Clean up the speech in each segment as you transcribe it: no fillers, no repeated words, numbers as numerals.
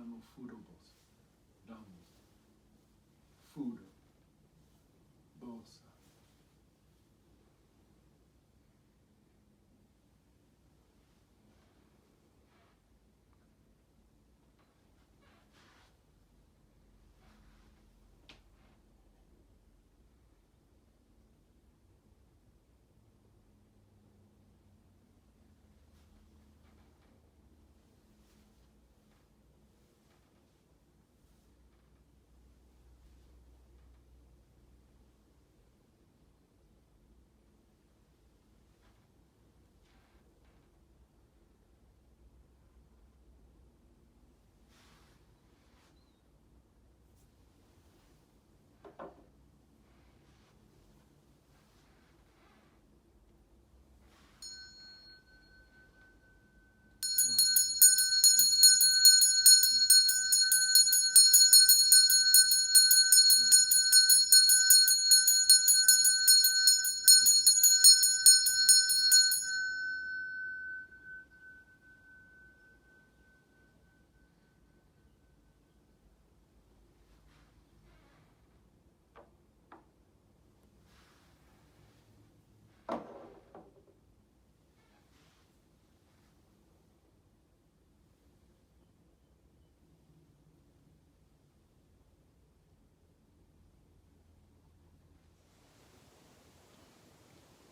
no furobos, damos, furo, bolsa.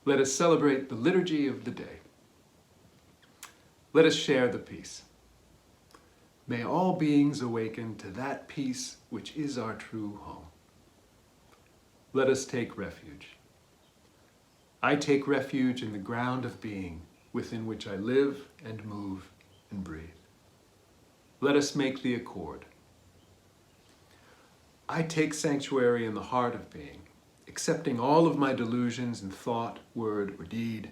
Let us celebrate the liturgy of the day. Let us share the peace. May all beings awaken to that peace which is our true home. Let us take refuge. I take refuge in the ground of being within which I live and move and breathe. Let us make the accord. I take sanctuary in the heart of being, accepting all of my delusions in thought, word, or deed,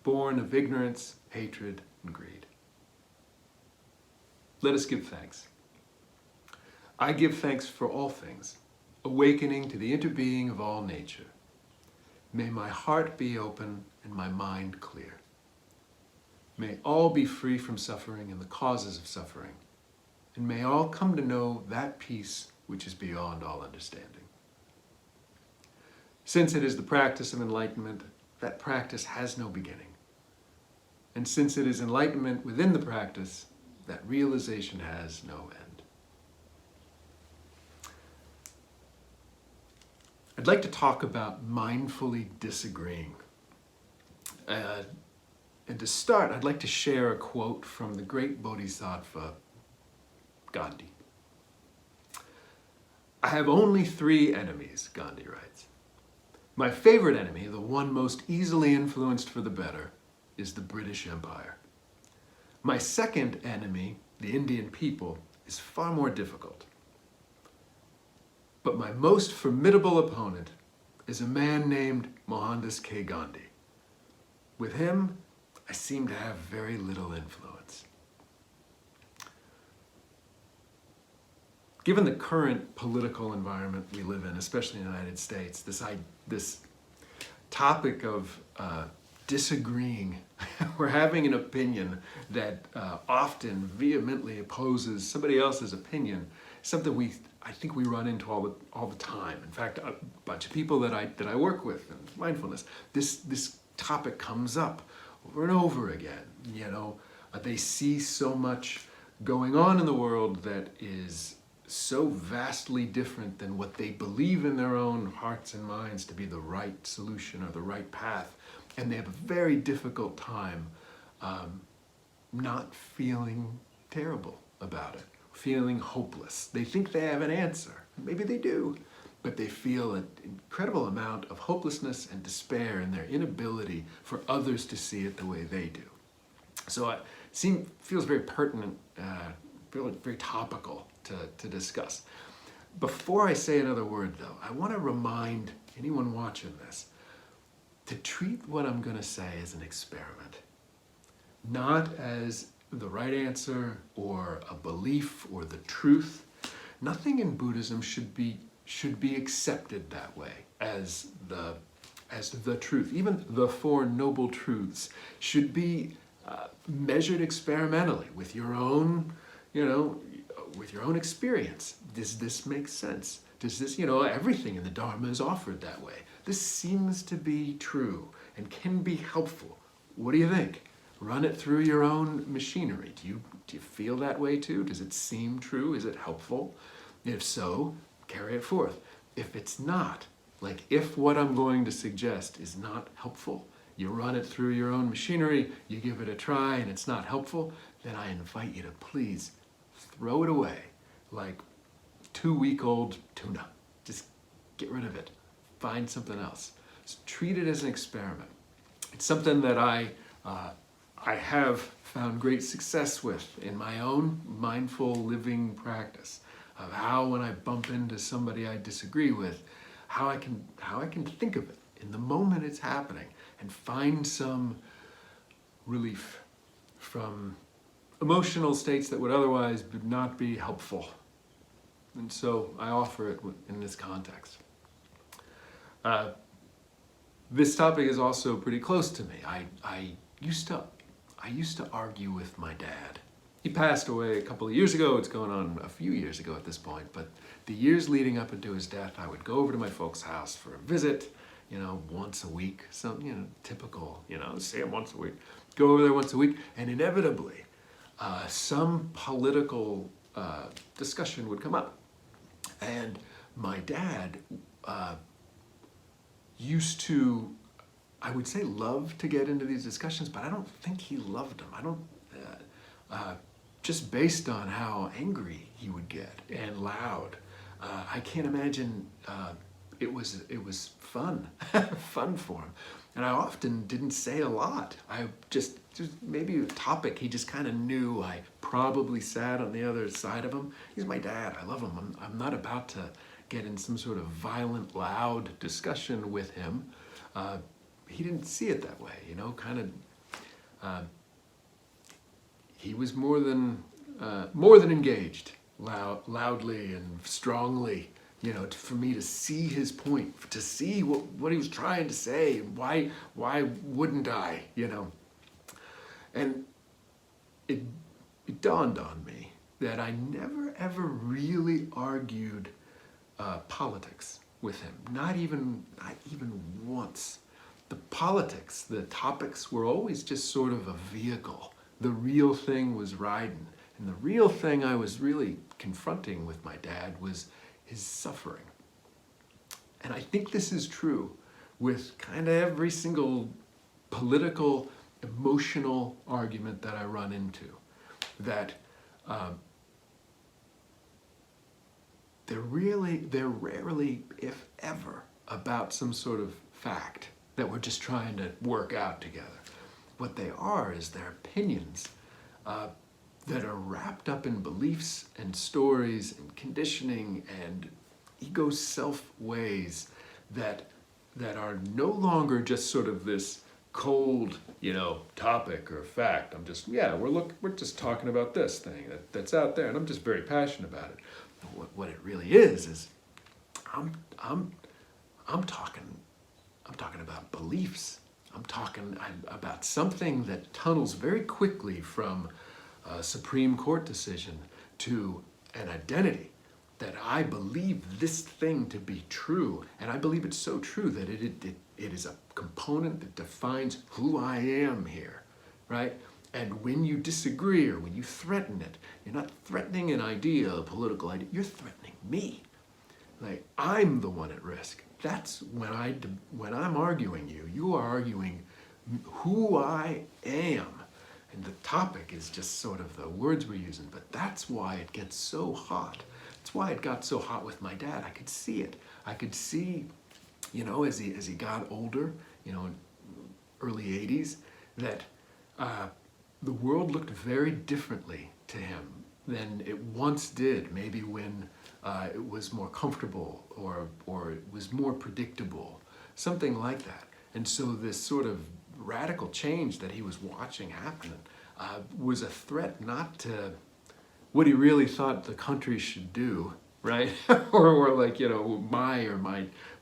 born of ignorance, hatred, and greed. Let us give thanks. I give thanks for all things, awakening to the interbeing of all nature. May my heart be open and my mind clear. May all be free from suffering and the causes of suffering, and may all come to know that peace which is beyond all understanding. Since it is the practice of enlightenment, that practice has no beginning. And since it is enlightenment within the practice, that realization has no end. I'd like to talk about mindfully disagreeing. And to start, I'd like to share a quote from the great Bodhisattva, Gandhi. I have only 3 enemies, Gandhi writes. My favorite enemy, the one most easily influenced for the better, is the British Empire. My second enemy, the Indian people, is far more difficult. But my most formidable opponent is a man named Mohandas K. Gandhi. With him, I seem to have very little influence. Given the current political environment we live in, especially in the United States, this topic of disagreeing or having an opinion that often vehemently opposes somebody else's opinion, something I think we run into all the time. In fact, a bunch of people that I work with in mindfulness, this topic comes up over and over again. You know, they see so much going on in the world that is so vastly different than what they believe in their own hearts and minds to be the right solution or the right path. And they have a very difficult time not feeling terrible about it, feeling hopeless. They think they have an answer. Maybe they do, but they feel an incredible amount of hopelessness and despair in their inability for others to see it the way they do. So it feels very pertinent, very topical to discuss. Before I say another word, though, I want to remind anyone watching this to treat what I'm going to say as an experiment, not as the right answer or a belief or the truth. Nothing in Buddhism should be accepted that way as the truth. Even the 4 Noble Truths should be measured experimentally with your own, with your own experience. Does this make sense? Does this, everything in the Dharma is offered that way. This seems to be true and can be helpful. What do you think? Run it through your own machinery. Do you feel that way too? Does it seem true? Is it helpful? If so, carry it forth. If it's not, like if what I'm going to suggest is not helpful, you run it through your own machinery, you give it a try and it's not helpful, then I invite you to please throw it away like 2-week-old tuna. Just get rid of it. Find something else. So treat it as an experiment. It's something that I have found great success with in my own mindful living practice of how when I bump into somebody I disagree with, how I can think of it in the moment it's happening and find some relief from emotional states that would otherwise not be helpful. And so I offer it in this context. This topic is also pretty close to me. I used to argue with my dad. He passed away a couple of years ago. It's going on a few years ago at this point. But the years leading up into his death, I would go over to my folks' house for a visit, once a week. Some, typical, see him once a week. Go over there once a week, and inevitably, some political discussion would come up. And my dad used to, I would say, love to get into these discussions, but I don't think he loved them. I don't, just based on how angry he would get and loud. I can't imagine it was fun, fun for him. And I often didn't say a lot. I just maybe a topic he just kind of knew I probably sat on the other side of him. He's my dad. I love him. I'm not about to get in some sort of violent, loud discussion with him. He didn't see it that way, he was more than engaged, loudly and strongly, for me to see his point, to see what he was trying to say, and why wouldn't I, And it dawned on me that I never ever really argued politics with him, not even once. The politics, the topics were always just sort of a vehicle. The real thing was riding. And the real thing I was really confronting with my dad was his suffering. And I think this is true with kind of every single political, emotional argument that I run into. That they're rarely, if ever, about some sort of fact that we're just trying to work out together. What they are is their opinions that are wrapped up in beliefs and stories and conditioning and ego self ways that are no longer just sort of this cold, topic or fact. I'm just, we're just talking about this thing that's out there, and I'm just very passionate about it. What it really is I'm talking about beliefs. I'm talking about something that tunnels very quickly from a Supreme Court decision to an identity that I believe this thing to be true, and I believe it's so true that it is a component that defines who I am here, right? And when you disagree or when you threaten it, you're not threatening an idea, a political idea, you're threatening me. Like, I'm the one at risk. That's when I'm arguing you are arguing who I am. And the topic is just sort of the words we're using, but that's why it gets so hot. That's why it got so hot with my dad. I could see it. I could see, as he got older, in early 80s, that the world looked very differently to him than it once did, maybe when it was more comfortable or it was more predictable, something like that. And so this sort of radical change that he was watching happen was a threat not to what he really thought the country should do, right? or like,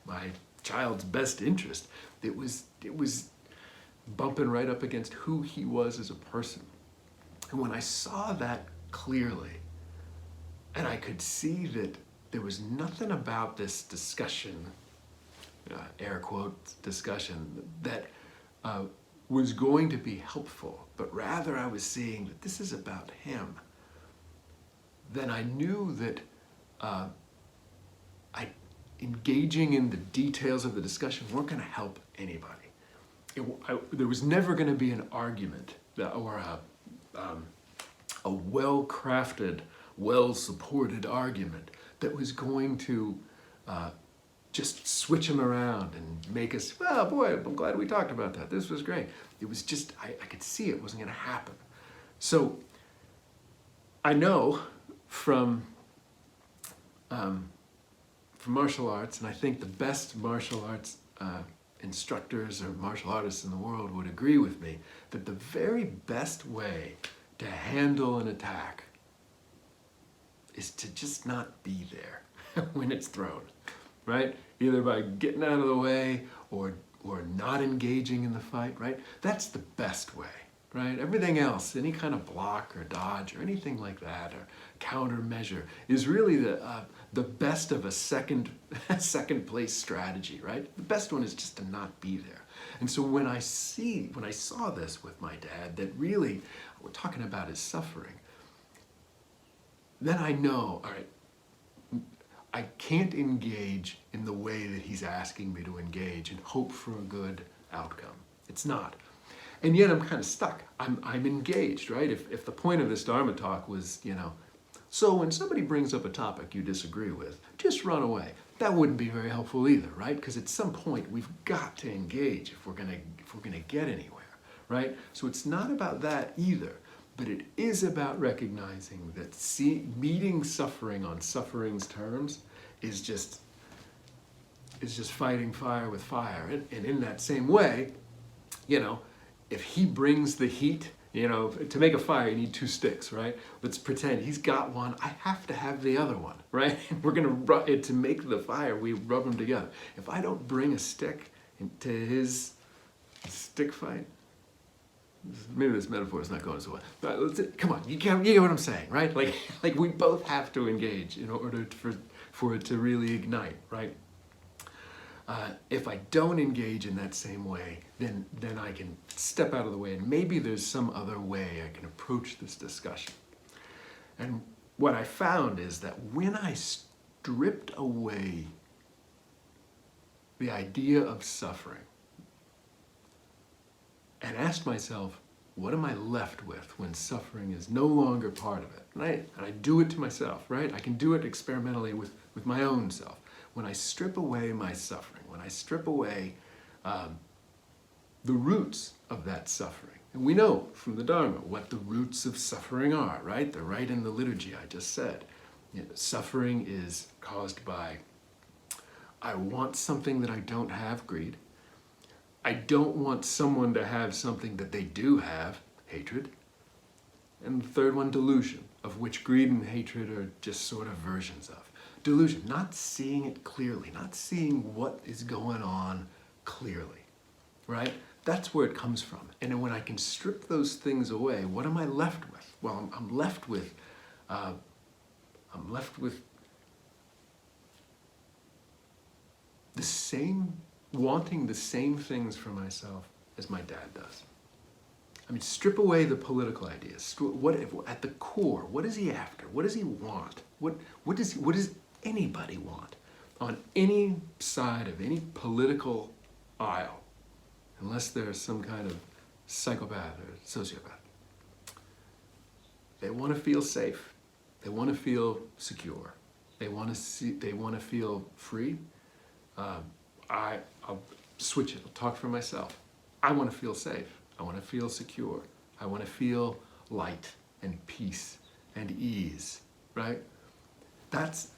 my child's best interest. It was bumping right up against who he was as a person. And when I saw that clearly, And I could see that there was nothing about this discussion, air quotes discussion, that was going to be helpful, but rather I was seeing that this is about him. Then I knew that engaging in the details of the discussion weren't going to help anybody. There was never going to be an argument or a well-crafted, well-supported argument that was going to just switch them around and make us, well, boy, I'm glad we talked about that. This was great. It was just, I could see it wasn't going to happen. So I know from martial arts, and I think the best martial arts instructors or martial artists in the world would agree with me, that the very best way to handle an attack is to just not be there when it's thrown, right? Either by getting out of the way or not engaging in the fight, right? That's the best way, right? Everything else, any kind of block or dodge or anything like that, or countermeasure, is really the best of a second place strategy, right? The best one is just to not be there. And so when I saw this with my dad, that really we're talking about his suffering, then I know, all right, I can't engage in the way that he's asking me to engage and hope for a good outcome. It's not. And yet I'm kind of stuck. I'm engaged, right? If the point of this Dharma talk was, so when somebody brings up a topic you disagree with, just run away. That wouldn't be very helpful either, right? Because at some point we've got to engage if we're gonna get anywhere, right? So it's not about that either, but it is about recognizing that meeting suffering on suffering's terms is just fighting fire with fire. And in that same way, if he brings the heat, to make a fire, you need two sticks, right? Let's pretend he's got one. I have to have the other one, right? We're to make the fire, we rub them together. If I don't bring a stick into his stick fight, maybe this metaphor is not going so well. But come on, you get what I'm saying, right? Like we both have to engage in order for it to really ignite, right? If I don't engage in that same way, then I can step out of the way, and maybe there's some other way I can approach this discussion. And what I found is that when I stripped away the idea of suffering and asked myself, what am I left with when suffering is no longer part of it? And I do it to myself, right? I can do it experimentally with my own self. When I strip away my suffering, when I strip away the roots of that suffering, and we know from the Dharma what the roots of suffering are, right? They're right in the liturgy I just said. Suffering is caused by, I want something that I don't have, greed. I don't want someone to have something that they do have, hatred. And the third one, delusion, of which greed and hatred are just sort of versions of. Delusion, not seeing it clearly, not seeing what is going on clearly, right? That's where it comes from. And then when I can strip those things away, what am I left with? Well, I'm left with wanting the same things for myself as my dad does. I mean, strip away the political ideas. At the core, what is he after? What does he want? What does anybody want on any side of any political aisle, unless they're some kind of psychopath or sociopath? They want to feel safe. They want to feel secure. They want to feel free. I'll switch it. I'll talk for myself. I want to feel safe. I want to feel secure. I want to feel light and peace and ease, right? That's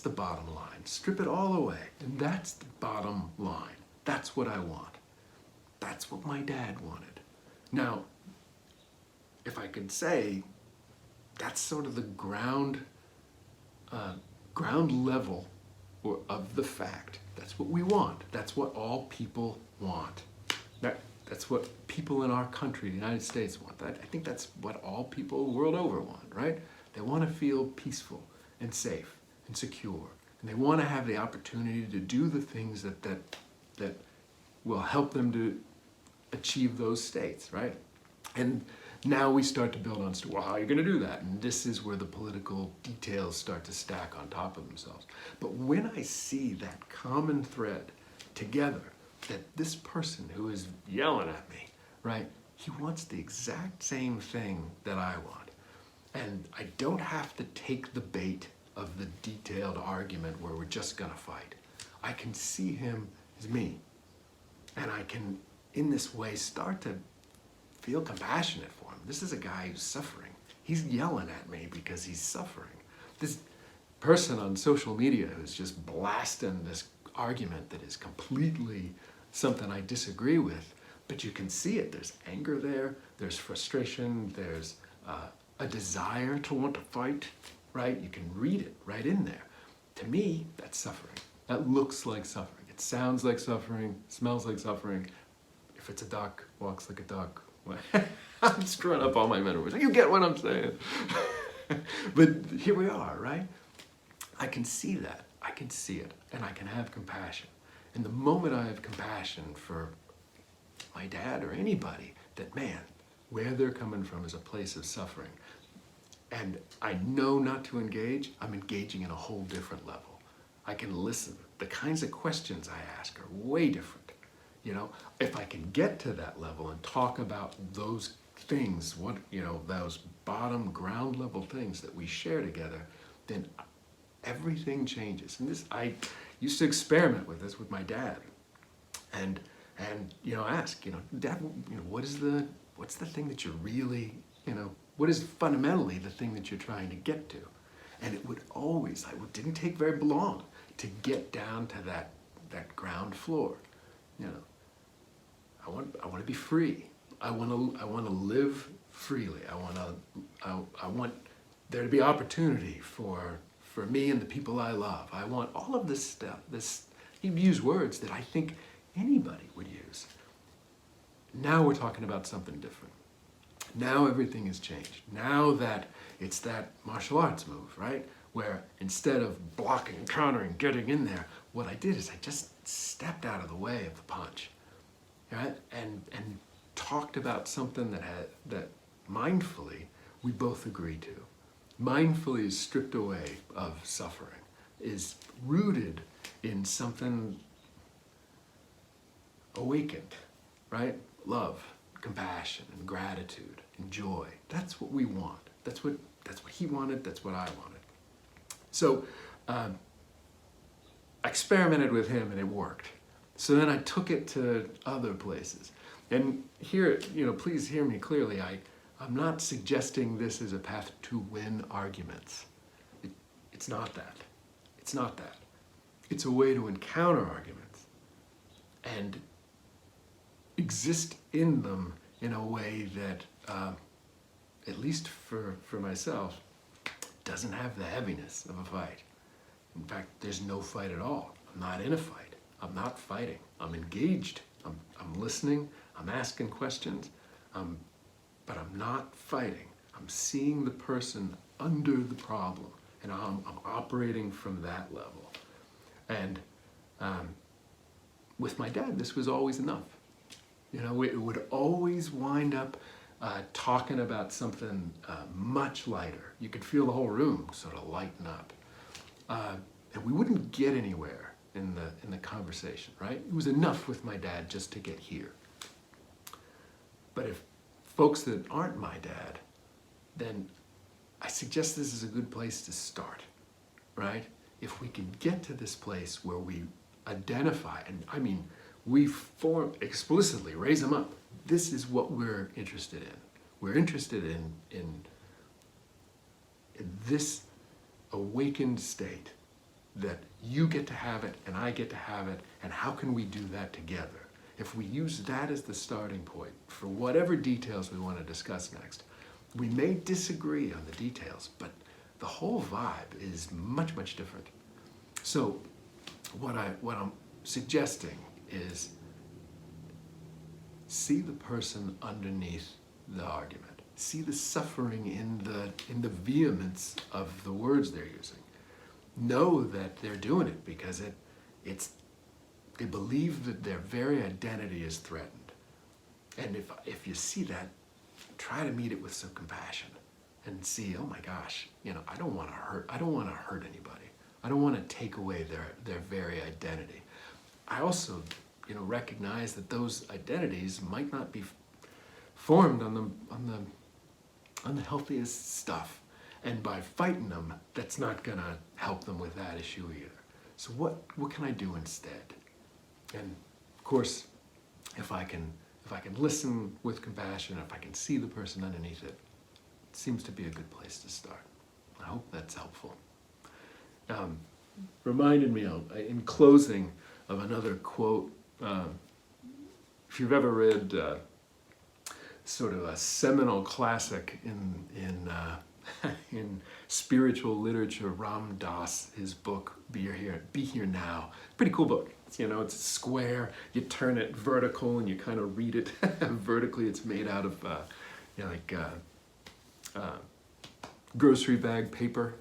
the bottom line. Strip it all away, and that's the bottom line. That's what I want. That's what my dad wanted. Now, if I could say, that's sort of the ground level of the fact. That's what we want. That's what all people want. That's what people in our country, the United States, want. I think that's what all people the world over want, right? They want to feel peaceful and safe and secure. And they want to have the opportunity to do the things that will help them to achieve those states, right? And now we start to build on, well, how are you going to do that? And this is where the political details start to stack on top of themselves. But when I see that common thread together, that this person who is yelling at me, right, he wants the exact same thing that I want. And I don't have to take the bait of the detailed argument where we're just going to fight. I can see him as me. And I can, in this way, start to feel compassionate for him. This is a guy who's suffering. He's yelling at me because he's suffering. This person on social media who's just blasting this argument that is completely something I disagree with, but you can see it. There's anger there, there's frustration, there's a desire to want to fight, right? You can read it right in there. To me, that's suffering. That looks like suffering. It sounds like suffering, smells like suffering. If it's a duck, walks like a duck. I'm screwing up all my metaphors. You get what I'm saying. But here we are, right? I can see that. I can see it. And I can have compassion. And the moment I have compassion for my dad or anybody, that man, where they're coming from is a place of suffering. And I know not to engage, I'm engaging in a whole different level. I can listen. The kinds of questions I ask are way different. You know, if I can get to that level and talk about those things, those bottom ground level things that we share together, then everything changes. And I used to experiment with this with my dad, and ask, Dad, what's the thing that you're really, what is fundamentally the thing that you're trying to get to? And it would always, didn't take very long to get down to that ground floor. I want to be free. I want to live freely. I want there to be opportunity for me and the people I love. I want all of this stuff. He'd use words that I think anybody would use. Now we're talking about something different. Now everything has changed. Now that it's that martial arts move, right? Where instead of blocking, countering, getting in there, what I did is I just stepped out of the way of the punch, right? And talked about something that mindfully we both agree to. Mindfully is stripped away of suffering, is rooted in something awakened, right? Love, compassion, and gratitude, and joy. That's what we want. That's what he wanted, that's what I wanted. So I experimented with him and it worked. So then I took it to other places. And here, please hear me clearly, I'm not suggesting this is a path to win arguments. It's not that. It's not that. It's a way to encounter arguments and exist in them in a way that, at least for myself, doesn't have the heaviness of a fight. In fact, there's no fight at all. I'm not in a fight. I'm not fighting. I'm engaged. I'm listening. I'm asking questions. But I'm not fighting. I'm seeing the person under the problem, and I'm operating from that level. And with my dad, this was always enough. It would always wind up talking about something much lighter. You could feel the whole room sort of lighten up. And we wouldn't get anywhere in the conversation, right? It was enough with my dad just to get here. But if folks that aren't my dad, then I suggest this is a good place to start, right? If we can get to this place where we identify, and we form explicitly, raise them up. This is what we're interested in. We're interested in this awakened state that you get to have it and I get to have it, and how can we do that together? If we use that as the starting point for whatever details we want to discuss next, we may disagree on the details, but the whole vibe is much, much different. So what I'm suggesting is see the person underneath the argument. See the suffering in the vehemence of the words they're using. know that they're doing it because they believe that their very identity is threatened. And if you see that, try to meet it with some compassion and see, oh my gosh, I don't want to hurt anybody. I don't want to take away their very identity. I also, recognize that those identities might not be formed on the healthiest stuff. And by fighting them, that's not gonna help them with that issue either. So what can I do instead? And of course, if I can listen with compassion, if I can see the person underneath it, it seems to be a good place to start. I hope that's helpful. Reminded me in closing of another quote. If you've ever read sort of a seminal classic in spiritual literature, Ram Dass, his book Be Here Now. Pretty cool book. It's square. You turn it vertical and you kind of read it vertically. It's made out of grocery bag paper.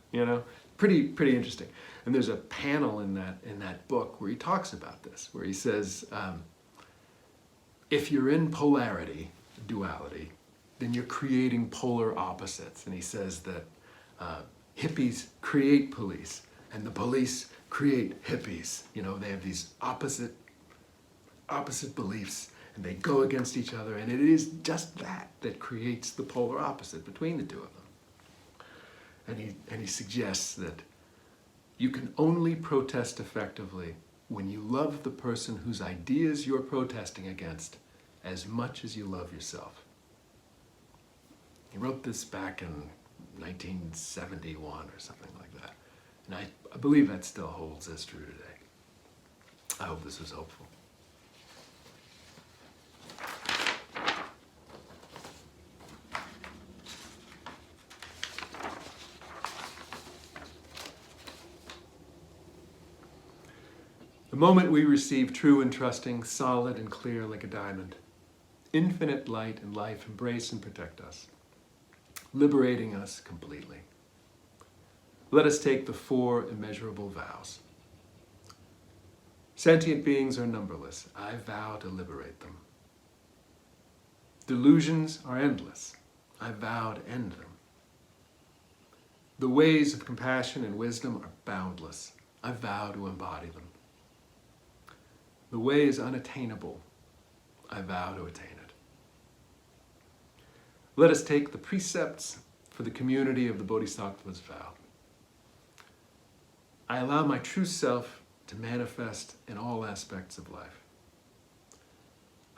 Pretty interesting. And there's a panel in that book where he talks about this, where he says, if you're in polarity, duality, then you're creating polar opposites. And he says that hippies create police, and the police create hippies. They have these opposite beliefs, and they go against each other, and it is just that creates the polar opposite between the two of them. And he suggests that you can only protest effectively when you love the person whose ideas you're protesting against as much as you love yourself. He wrote this back in 1971 or something like that. And I believe that still holds as true today. I hope this was helpful. The moment we receive true and trusting, solid and clear like a diamond, infinite light and life embrace and protect us, liberating us completely. Let us take the 4 immeasurable vows. Sentient beings are numberless. I vow to liberate them. Delusions are endless. I vow to end them. The ways of compassion and wisdom are boundless. I vow to embody them. The way is unattainable. I vow to attain it. Let us take the precepts for the community of the Bodhisattva's vow. I allow my true self to manifest in all aspects of life.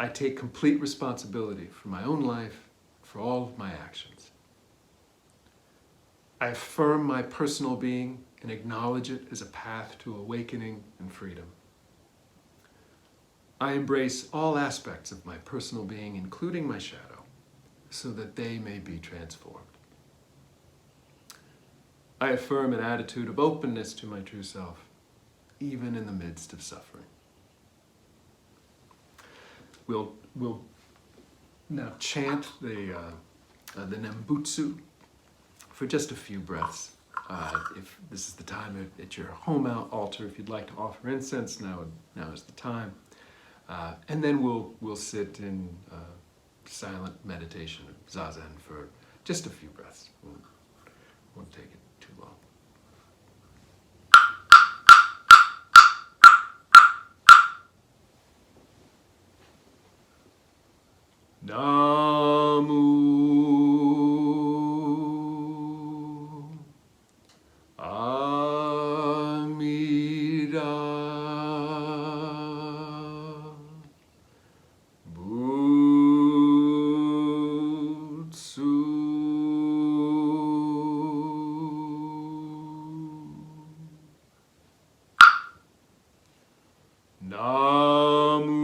I take complete responsibility for my own life, for all of my actions. I affirm my personal being and acknowledge it as a path to awakening and freedom. I embrace all aspects of my personal being, including my shadow, so that they may be transformed. I affirm an attitude of openness to my true self, even in the midst of suffering. We'll now chant the Nembutsu for just a few breaths. If this is the time at your home altar, if you'd like to offer incense, now is the time. And then we'll sit in silent meditation, zazen, for just a few breaths. Won't take it too long. Namu Amida Butsu Namu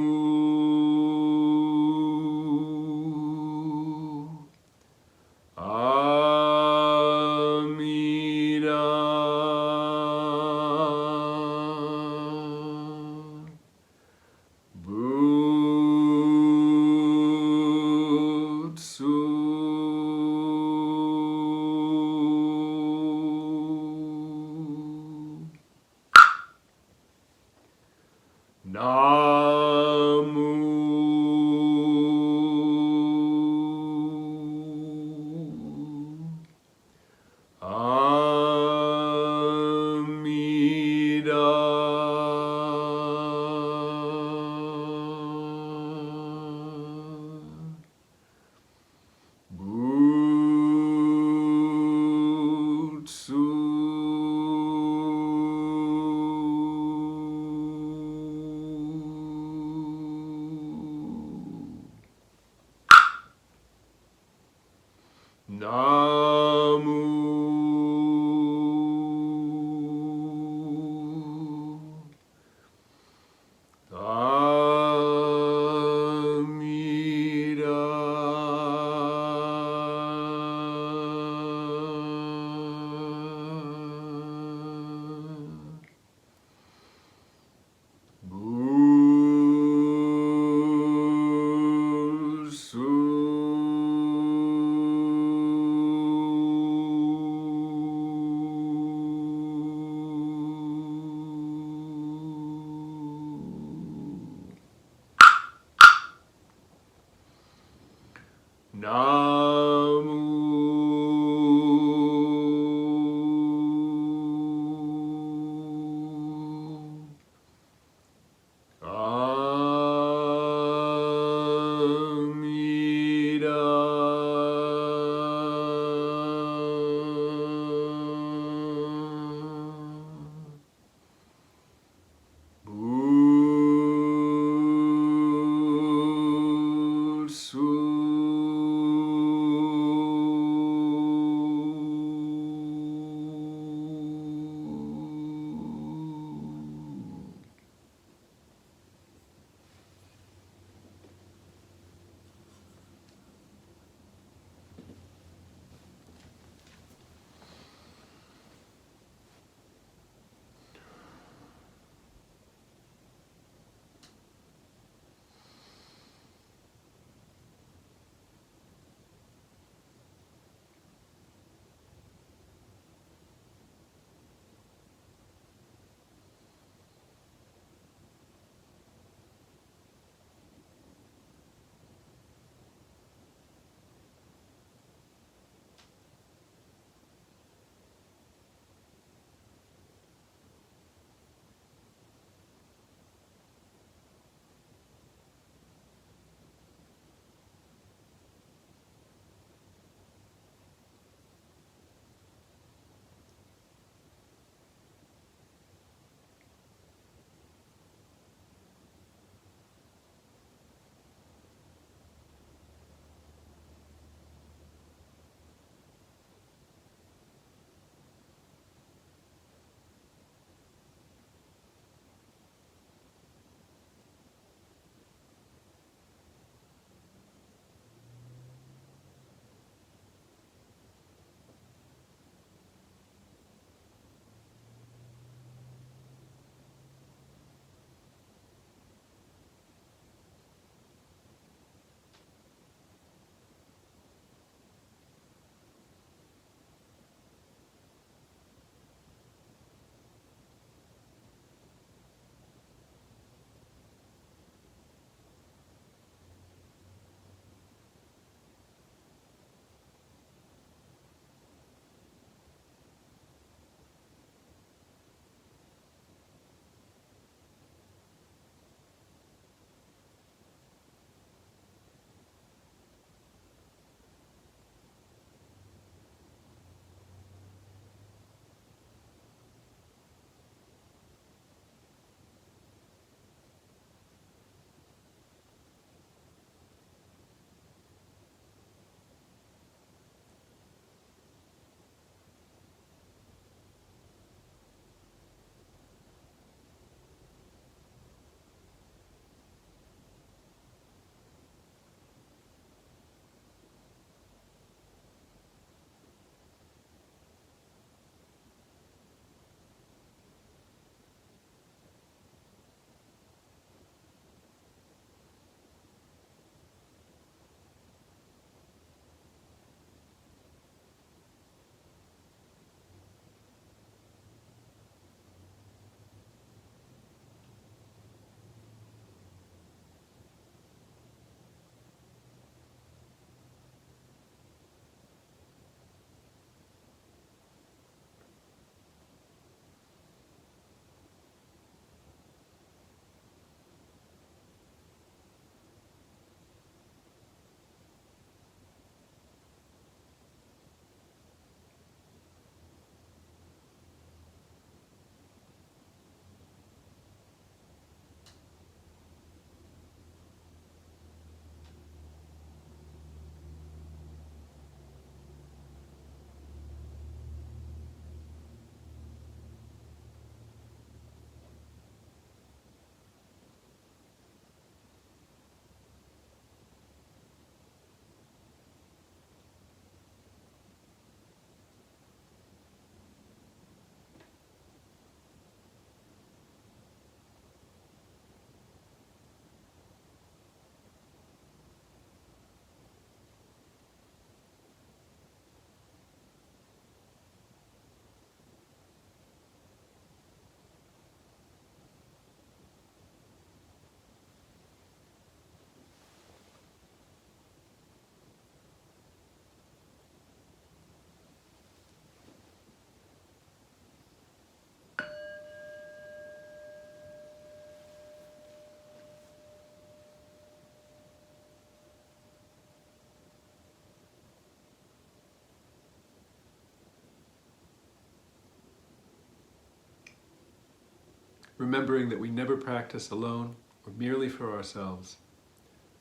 remembering that we never practice alone or merely for ourselves,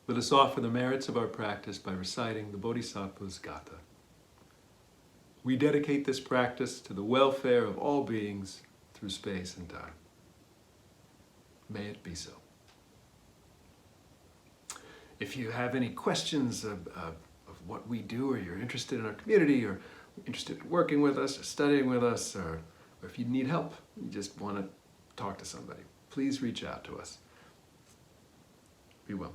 let us offer the merits of our practice by reciting the Bodhisattva's Gatha. We dedicate this practice to the welfare of all beings through space and time. May it be so. If you have any questions of what we do, or you're interested in our community, or interested in working with us, or studying with us, or if you need help, you just want to talk to somebody, please reach out to us. Be well.